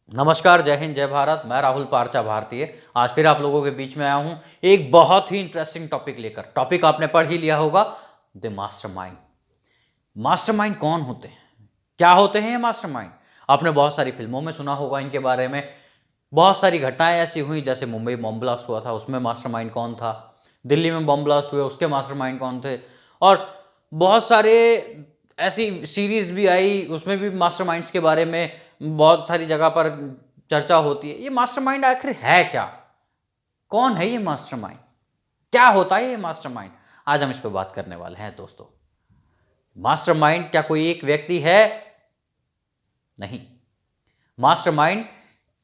नमस्कार, जय हिंद, जय भारत। मैं राहुल पारचा भारतीय आज फिर आप लोगों के बीच में आया हूं एक बहुत ही इंटरेस्टिंग टॉपिक लेकर। टॉपिक आपने पढ़ ही लिया होगा, द मास्टरमाइंड। मास्टरमाइंड कौन होते हैं, क्या होते हैं ये मास्टरमाइंड? आपने बहुत सारी फिल्मों में सुना होगा इनके बारे में। बहुत सारी घटनाएं ऐसी हुई, जैसे मुंबई बॉम्ब ब्लास्ट हुआ था, उसमें मास्टरमाइंड कौन था। दिल्ली में बॉम्ब ब्लास्ट हुए, उसके मास्टरमाइंड कौन थे। और बहुत सारे ऐसी सीरीज भी आई, उसमें भी मास्टरमाइंड्स के बारे में बहुत सारी जगह पर चर्चा होती है। ये मास्टरमाइंड आखिर है क्या? कौन है ये मास्टरमाइंड? क्या होता है ये मास्टरमाइंड? आज हम इस पर बात करने वाले हैं दोस्तों। मास्टरमाइंड क्या कोई एक व्यक्ति है? नहीं। मास्टरमाइंड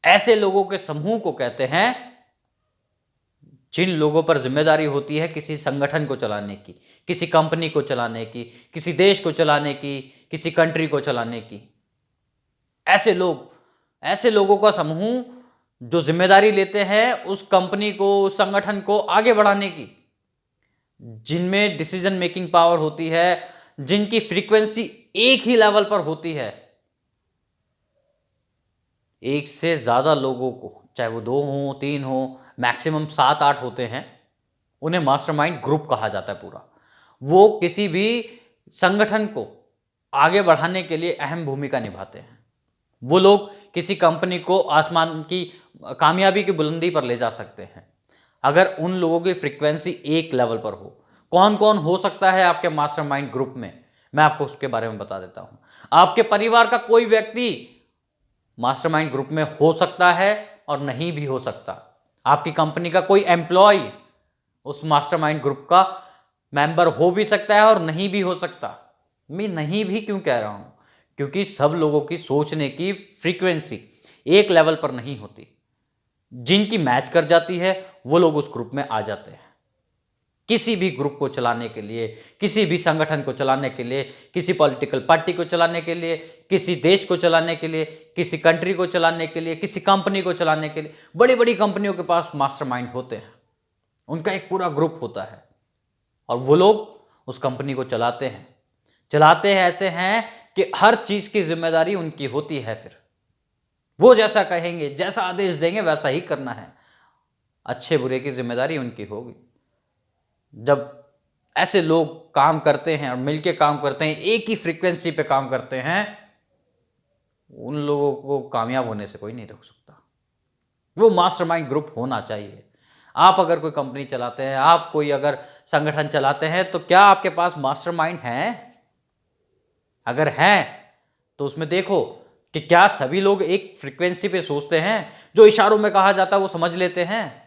ऐसे लोगों के समूह को कहते हैं जिन लोगों पर जिम्मेदारी होती है किसी संगठन को चलाने की, किसी कंपनी को चलाने की, किसी देश को चलाने की, किसी कंट्री को चलाने की। ऐसे लोगों का समूह जो जिम्मेदारी लेते हैं उस कंपनी को, उस संगठन को आगे बढ़ाने की, जिनमें डिसीजन मेकिंग पावर होती है, जिनकी फ्रीक्वेंसी एक ही लेवल पर होती है। एक से ज्यादा लोगों को, चाहे वो 2 हो, 3 हो, मैक्सिमम 7-8 होते हैं, उन्हें मास्टरमाइंड ग्रुप कहा जाता है पूरा। वो किसी भी संगठन को आगे बढ़ाने के लिए अहम भूमिका निभाते हैं। वो लोग किसी कंपनी को आसमान की कामयाबी की बुलंदी पर ले जा सकते हैं अगर उन लोगों की फ्रीक्वेंसी एक लेवल पर हो। कौन कौन हो सकता है आपके मास्टरमाइंड ग्रुप में, मैं आपको उसके बारे में बता देता हूं। आपके परिवार का कोई व्यक्ति मास्टरमाइंड ग्रुप में हो सकता है और नहीं भी हो सकता। आपकी कंपनी का कोई एम्प्लॉय उस मास्टरमाइंड ग्रुप का मेंबर हो भी सकता है और नहीं भी हो सकता। मैं नहीं भी क्यों कह रहा हूं? क्योंकि सब लोगों की सोचने की फ्रीक्वेंसी एक लेवल पर नहीं होती। जिनकी मैच कर जाती है वो लोग उस ग्रुप में आ जाते हैं। किसी भी ग्रुप को चलाने के लिए, किसी भी संगठन को चलाने के लिए, किसी पॉलिटिकल पार्टी को चलाने के लिए, किसी देश को चलाने के लिए, किसी कंट्री को चलाने के लिए, किसी कंपनी को चलाने के लिए, बड़ी बड़ी कंपनियों के पास मास्टरमाइंड होते हैं। उनका एक पूरा ग्रुप होता है और वो लोग उस कंपनी को चलाते हैं ऐसे हैं कि हर चीज की जिम्मेदारी उनकी होती है। फिर वो जैसा कहेंगे, जैसा आदेश देंगे वैसा ही करना है। अच्छे बुरे की जिम्मेदारी उनकी होगी। जब ऐसे लोग काम करते हैं और मिलके काम करते हैं, एक ही फ्रीक्वेंसी पे काम करते हैं, उन लोगों को कामयाब होने से कोई नहीं रोक सकता। वो मास्टरमाइंड ग्रुप होना चाहिए। आप अगर कोई कंपनी चलाते हैं, आप कोई अगर संगठन चलाते हैं, तो क्या आपके पास मास्टरमाइंड है? अगर हैं तो उसमें देखो कि क्या सभी लोग एक फ्रीक्वेंसी पे सोचते हैं, जो इशारों में कहा जाता है वो समझ लेते हैं।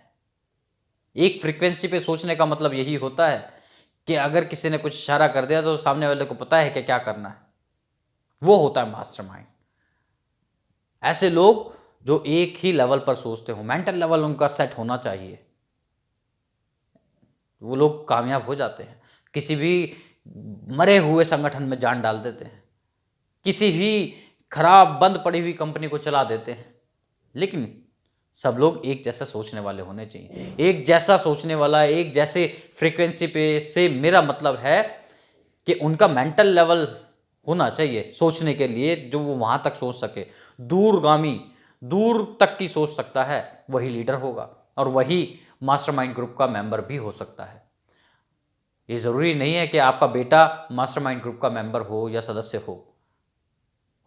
एक फ्रीक्वेंसी पे सोचने का मतलब यही होता है कि अगर किसी ने कुछ इशारा कर दिया तो सामने वाले को पता है कि क्या करना है। वो होता है मास्टरमाइंड। ऐसे लोग जो एक ही लेवल पर सोचते हो, मेंटल लेवल उनका सेट होना चाहिए, वो लोग कामयाब हो जाते हैं। किसी भी मरे हुए संगठन में जान डाल देते हैं, किसी भी खराब बंद पड़ी हुई कंपनी को चला देते हैं। लेकिन सब लोग एक जैसा सोचने वाले होने चाहिए। एक जैसा सोचने वाला, एक जैसे फ्रीक्वेंसी पे से मेरा मतलब है कि उनका मेंटल लेवल होना चाहिए सोचने के लिए, जो वो वहां तक सोच सके। दूरगामी, दूर तक की सोच सकता है, वही लीडर होगा और वही मास्टरमाइंड ग्रुप का मेंबर भी हो सकता है। ये जरूरी नहीं है कि आपका बेटा मास्टरमाइंड ग्रुप का मेंबर हो या सदस्य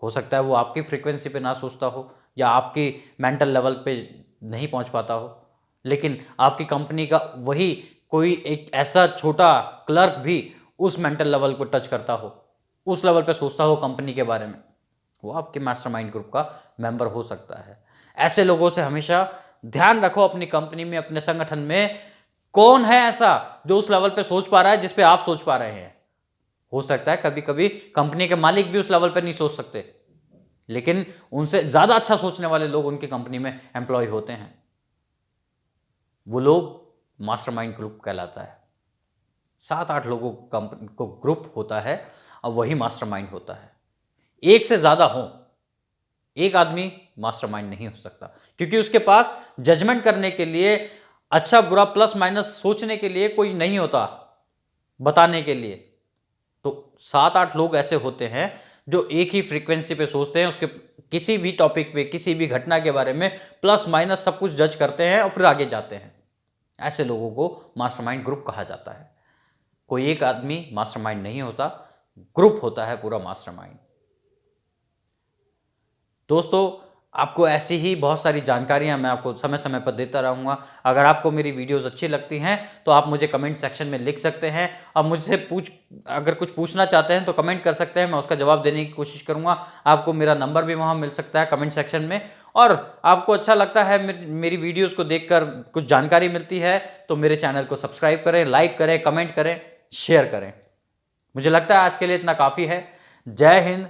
हो सकता है वो आपकी फ्रीक्वेंसी पे ना सोचता हो या आपकी मेंटल लेवल पे नहीं पहुंच पाता हो, लेकिन आपकी कंपनी का वही कोई एक ऐसा छोटा क्लर्क भी उस मेंटल लेवल को टच करता हो, उस लेवल पे सोचता हो कंपनी के बारे में, वो आपके मास्टरमाइंड ग्रुप का मेंबर हो सकता है। ऐसे लोगों से हमेशा ध्यान रखो अपनी कंपनी में, अपने संगठन में। कौन है ऐसा जो उस लेवल पे सोच पा रहा है जिस पे आप सोच पा रहे हैं? हो सकता है कभी कभी कंपनी के मालिक भी उस लेवल पे नहीं सोच सकते, लेकिन उनसे ज्यादा अच्छा सोचने वाले लोग उनकी कंपनी में एम्प्लॉय होते हैं। वो लोग मास्टरमाइंड ग्रुप कहलाता है। 7-8 लोगों को ग्रुप होता है और वही मास्टरमाइंड होता है। एक से ज्यादा हो, एक आदमी मास्टरमाइंड नहीं हो सकता, क्योंकि उसके पास जजमेंट करने के लिए, अच्छा बुरा प्लस माइनस सोचने के लिए कोई नहीं होता बताने के लिए। तो 7-8 लोग ऐसे होते हैं जो एक ही फ्रीक्वेंसी पे सोचते हैं, उसके किसी भी टॉपिक पे, किसी भी घटना के बारे में प्लस माइनस सब कुछ जज करते हैं और फिर आगे जाते हैं। ऐसे लोगों को मास्टरमाइंड ग्रुप कहा जाता है। कोई एक आदमी मास्टरमाइंड नहीं होता, ग्रुप होता है पूरा मास्टरमाइंड। दोस्तों, आपको ऐसी ही बहुत सारी जानकारियां मैं आपको समय समय पर देता रहूंगा। अगर आपको मेरी वीडियोस अच्छी लगती हैं तो आप मुझे कमेंट सेक्शन में लिख सकते हैं। अब मुझसे अगर कुछ पूछना चाहते हैं तो कमेंट कर सकते हैं, मैं उसका जवाब देने की कोशिश करूंगा। आपको मेरा नंबर भी वहां मिल सकता है कमेंट सेक्शन में। और आपको अच्छा लगता है मेरी वीडियोज़ को देखकर, कुछ जानकारी मिलती है, तो मेरे चैनल को सब्सक्राइब करें, लाइक करें, कमेंट करें, शेयर करें। मुझे लगता है आज के लिए इतना काफ़ी है। जय हिंद,